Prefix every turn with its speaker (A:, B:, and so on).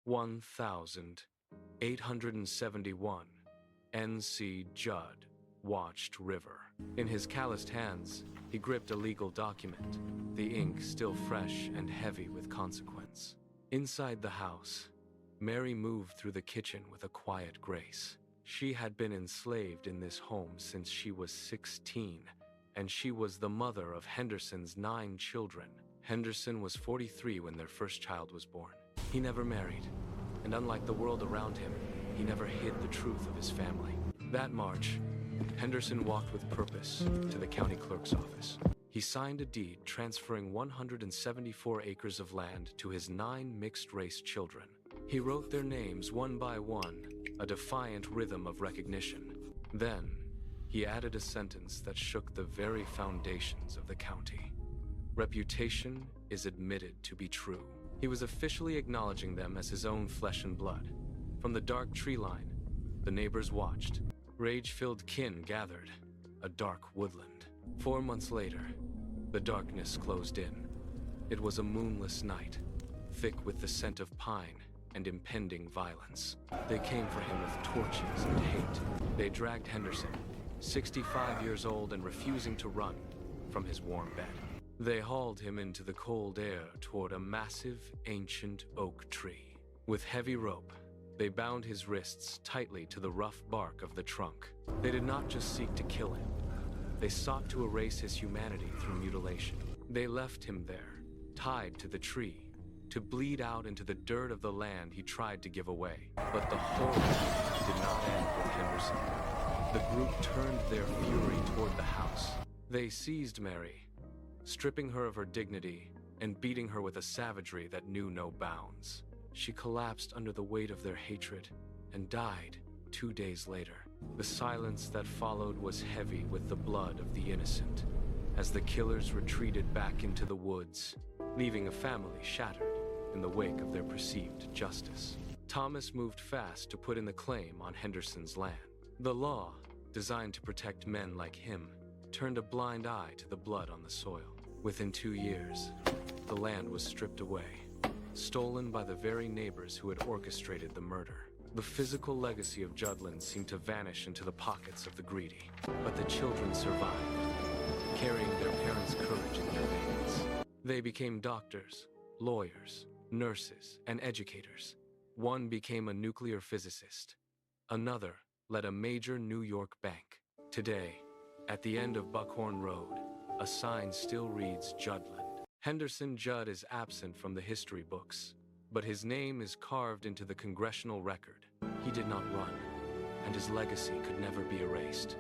A: 1871, N.C. Judd watched River. In his calloused hands, he gripped a legal document, the ink still fresh and heavy with consequence. Inside the house, Mary moved through the kitchen with a quiet grace. She had been enslaved in this home since she was 16, and she was the mother of Henderson's 9 children. Henderson was 43 when their first child was born. He never married, and unlike the world around him, he never hid the truth of his family. That March, Henderson walked with purpose to the county clerk's office. He signed a deed transferring 174 acres of land to his 9 mixed-race children. He wrote their names one by one, a defiant rhythm of recognition. Then, he added a sentence that shook the very foundations of the county. Reputation is admitted to be true. He was officially acknowledging them as his own flesh and blood. From the dark tree line, the neighbors watched. Rage-filled kin gathered, a dark woodland. 4 months later, the darkness closed in. It was a moonless night, thick with the scent of pine and impending violence. They came for him with torches and hate. They dragged Henderson, 65 years old and refusing to run, from his warm bed. They hauled him into the cold air toward a massive, ancient oak tree. With heavy rope, they bound his wrists tightly to the rough bark of the trunk. They did not just seek to kill him. They sought to erase his humanity through mutilation. They left him there, tied to the tree, to bleed out into the dirt of the land he tried to give away. But the horror did not end with Henderson. The group turned their fury toward the house. They seized Mary, stripping her of her dignity and beating her with a savagery that knew no bounds. She collapsed under the weight of their hatred and died 2 days later. The silence that followed was heavy with the blood of the innocent, as the killers retreated back into the woods, leaving a family shattered in the wake of their perceived justice. Thomas moved fast to put in the claim on Henderson's land. The law, designed to protect men like him, turned a blind eye to the blood on the soil. Within 2 years, the land was stripped away, stolen by the very neighbors who had orchestrated the murder. The physical legacy of Juddland seemed to vanish into the pockets of the greedy. But the children survived, carrying their parents' courage in their veins. They became doctors, lawyers, nurses, and educators. One became a nuclear physicist. Another led a major New York bank. Today, at the end of Buckhorn Road, a sign still reads Juddland. Henderson Judd is absent from the history books, but his name is carved into the congressional record. He did not run, and his legacy could never be erased.